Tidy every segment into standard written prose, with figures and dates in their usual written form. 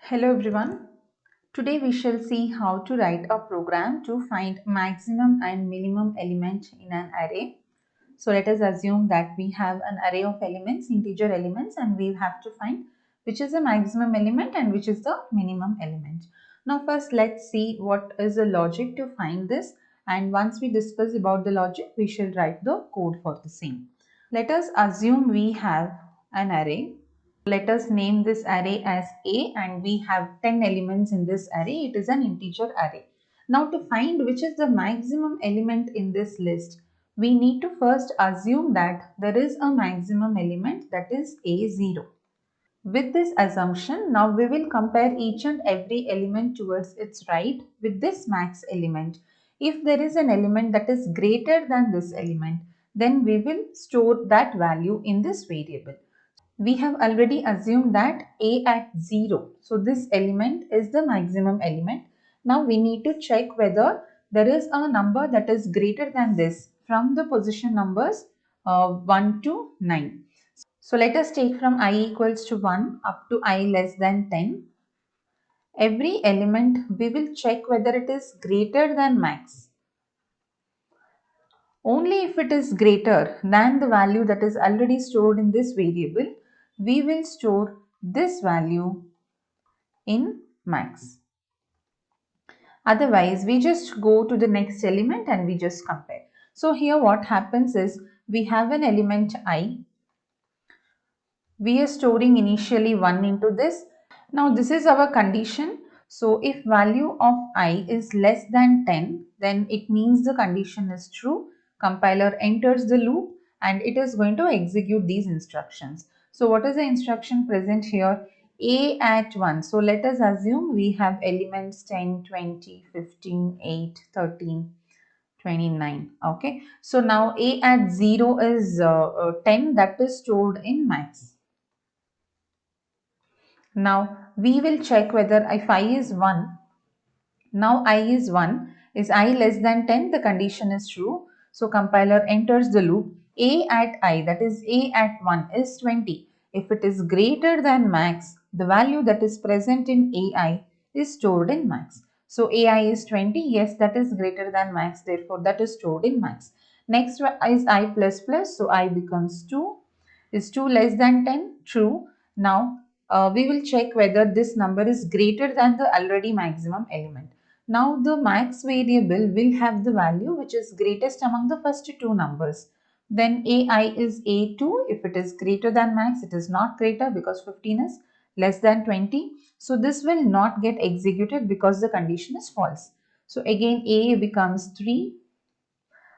Hello everyone. Today we shall see how to write a program to find maximum and minimum element in an array. So let us assume that we have an array of elements, integer elements, and we have to find which is the maximum element and which is the minimum element. Now first let's see what is the logic to find this, and once we discuss about the logic we shall write the code for the same. Let us assume we have an array. Let us name this array as A and we have 10 elements in this array. It is an integer array. Now to find which is the maximum element in this list, we need to first assume that there is a maximum element, that is A0. With this assumption, now we will compare each and every element towards its right with this max element. If there is an element that is greater than this element, then we will store that value in this variable. We have already assumed that A at 0. So this element is the maximum element. Now we need to check whether there is a number that is greater than this from the position numbers 1 to 9. So let us take from I equals to 1 up to I less than 10. Every element we will check whether it is greater than max. Only if it is greater than the value that is already stored in this variable, we will store this value in max. Otherwise, we just go to the next element and we just compare. So here what happens is we have an element I. We are storing initially 1 into this. Now this is our condition. So if value of I is less than 10, then it means the condition is true. Compiler enters the loop and it is going to execute these instructions. So what is the instruction present here? A at 1. So let us assume we have elements 10, 20, 15, 8, 13, 29. Okay. So now A at 0 is 10, that is stored in max. Now we will check whether if I is 1, now I is 1, is I less than 10, the condition is true. So compiler enters the loop. A at I, that is A at 1 is 20. If it is greater than max, the value that is present in AI is stored in max. So AI is 20, yes, that is greater than max, therefore that is stored in max. Next is I plus plus, so I becomes 2. Is 2 less than 10? True. Now we will check whether this number is greater than the already maximum element. Now the max variable will have the value which is greatest among the first two numbers. Then AI is A2. If it is greater than max, it is not greater because 15 is less than 20. So this will not get executed because the condition is false. So again A becomes 3.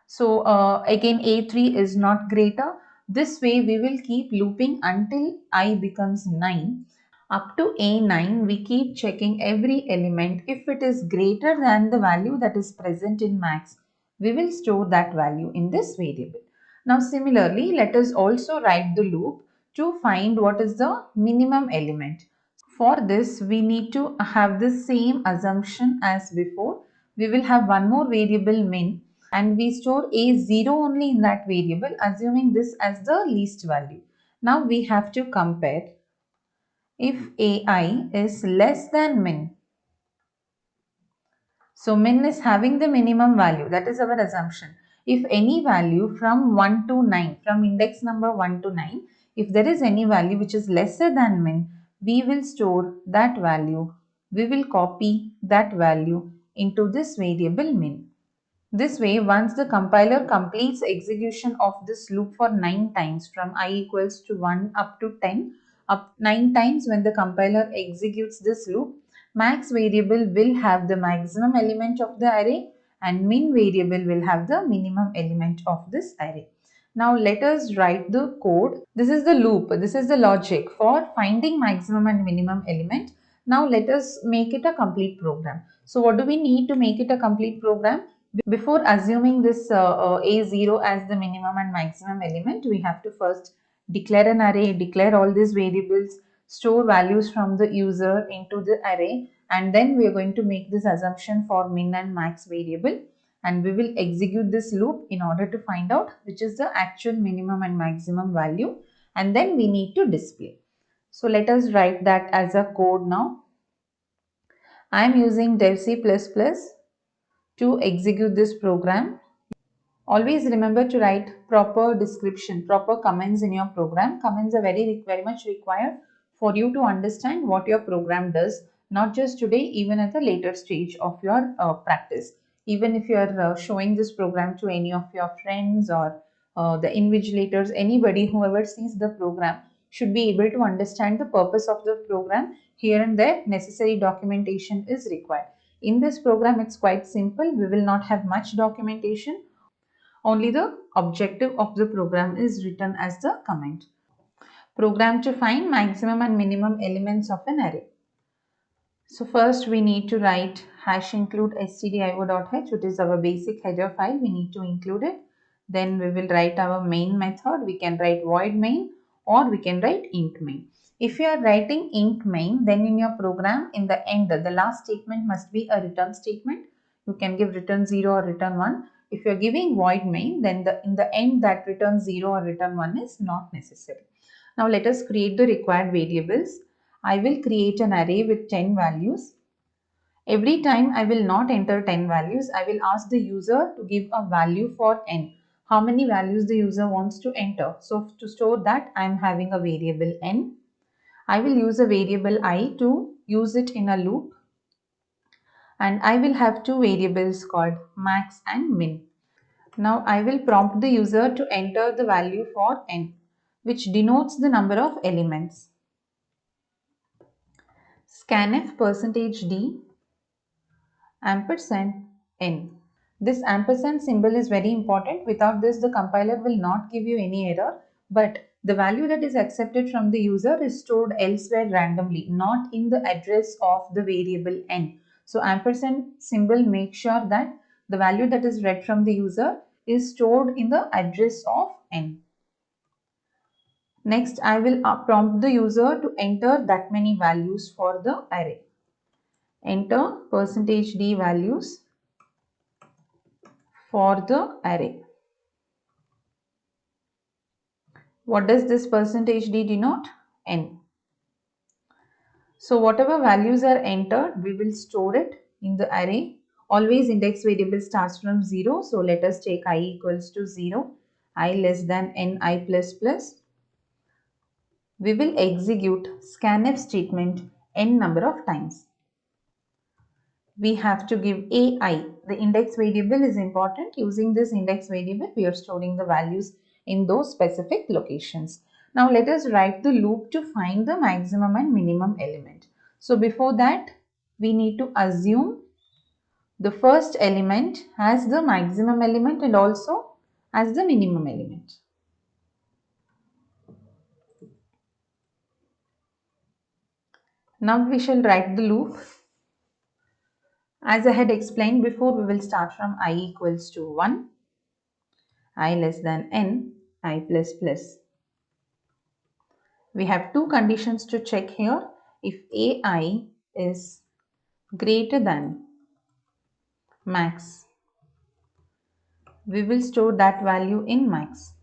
So again A3 is not greater. This way we will keep looping until I becomes 9. Up to A9 we keep checking every element. If it is greater than the value that is present in max, we will store that value in this variable. Now similarly, let us also write the loop to find what is the minimum element. For this, we need to have the same assumption as before. We will have one more variable min and we store A0 only in that variable, assuming this as the least value. Now we have to compare if AI is less than min. So min is having the minimum value, that is our assumption. If any value from 1 to 9, from index number 1 to 9, if there is any value which is lesser than min, we will store that value. We will copy that value into this variable min. This way, once the compiler completes execution of this loop for 9 times from I equals to 1 up to 10, up 9 times when the compiler executes this loop, max variable will have the maximum element of the array and min variable will have the minimum element of this array. Now let us write the code. This is the loop, this is the logic for finding maximum and minimum element. Now let us make it a complete program. So what do we need to make it a complete program? Before assuming this A0 as the minimum and maximum element, we have to first declare an array, declare all these variables, store values from the user into the array, and then we are going to make this assumption for min and max variable, and we will execute this loop in order to find out which is the actual minimum and maximum value, and then we need to display. So let us write that as a code now. I am using dev C++ to execute this program. Always remember to write proper description, proper comments in your program. Comments are very much required for you to understand what your program does, not just today, even at the later stage of your practice. Even if you are showing this program to any of your friends or the invigilators, anybody, whoever sees the program should be able to understand the purpose of the program. Here and there, necessary documentation is required. In this program, it's quite simple. We will not have much documentation. Only the objective of the program is written as the comment. Program to find maximum and minimum elements of an array. So first we need to write hash include stdio.h, which is our basic header file. We need to include it. Then we will write our main method. We can write void main or we can write int main. If you are writing int main, then in your program, in the end, the last statement must be a return statement. You can give return 0 or return 1. If you are giving void main, then in the end that return 0 or return 1 is not necessary. Now let us create the required variables. I will create an array with 10 values. Every time I will not enter 10 values, I will ask the user to give a value for n. How many values the user wants to enter. So to store that, I am having a variable n. I will use a variable I to use it in a loop. And I will have two variables called max and min. Now I will prompt the user to enter the value for n, which denotes the number of elements. Scanf %d ampersand n. This ampersand symbol is very important. Without this, the compiler will not give you any error, but the value that is accepted from the user is stored elsewhere randomly, not in the address of the variable n. So ampersand symbol makes sure that the value that is read from the user is stored in the address of n. Next, I will prompt the user to enter that many values for the array. Enter %d values for the array. What does this %d denote? N. So whatever values are entered, we will store it in the array. Always index variable starts from 0. So let us take I equals to 0, I less than ni plus plus. We will execute scanf statement n number of times. We have to give ai. The index variable is important. Using this index variable, we are storing the values in those specific locations. Now let us write the loop to find the maximum and minimum element. So before that, we need to assume the first element has the maximum element and also as the minimum element. Now we shall write the loop. As I had explained before, we will start from I equals to 1, I less than n, I plus plus. We have two conditions to check here. If ai is greater than max, we will store that value in max.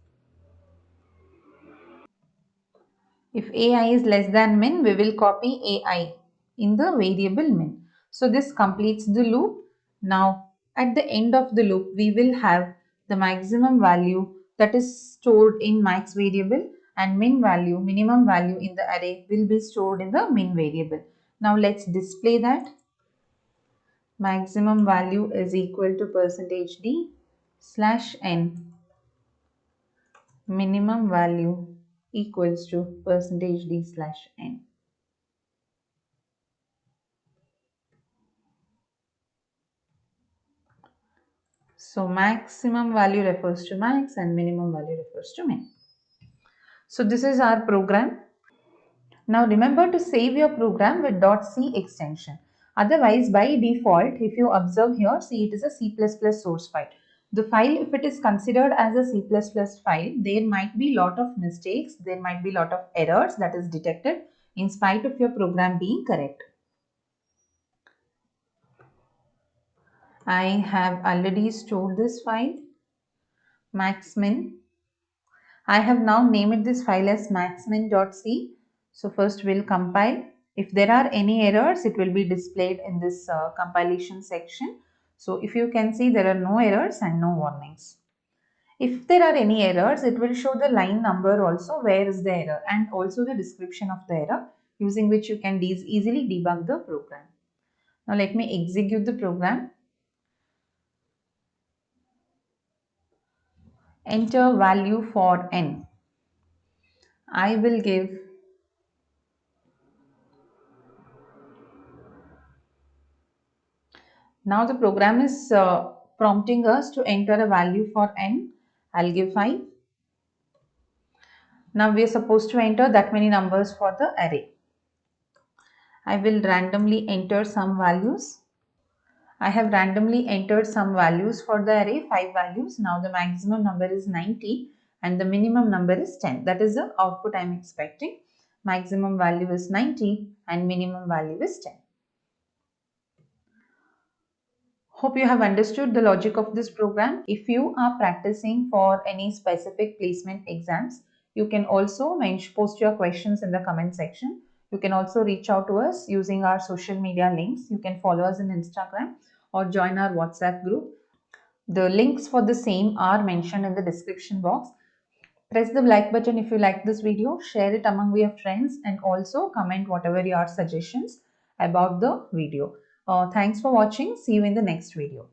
If ai is less than min, we will copy ai in the variable min. So this completes the loop. Now at the end of the loop, we will have the maximum value that is stored in max variable and minimum value in the array will be stored in the min variable. Now let's display that. Maximum value is equal to %d slash n. Minimum value equals to %d slash n. So maximum value refers to max and minimum value refers to min. So this is our program. Now remember to save your program with .c extension. Otherwise, by default, if you observe here, see it is a C++ source file. The file, if it is considered as a C++ file, there might be lot of mistakes, there might be lot of errors that is detected in spite of your program being correct. I have already stored this file, maxmin. I have now named this file as maxmin.c. So first we'll compile. If there are any errors, it will be displayed in this compilation section. So if you can see, there are no errors and no warnings. If there are any errors, it will show the line number also, where is the error, and also the description of the error, using which you can easily debug the program. Now let me execute the program. Enter value for n. I will give now the program is prompting us to enter a value for n. I'll give 5. Now we are supposed to enter that many numbers for the array. I will randomly enter some values. I have randomly entered some values for the array, 5 values. Now the maximum number is 90 and the minimum number is 10. That is the output I am expecting. Maximum value is 90 and minimum value is 10. Hope you have understood the logic of this program. If you are practicing for any specific placement exams, you can also post your questions in the comment section. You can also reach out to us using our social media links. You can follow us in Instagram or join our WhatsApp group. The links for the same are mentioned in the description box. Press the like button if you like this video, share it among your friends, and also comment whatever your suggestions about the video. Thanks for watching. See you in the next video.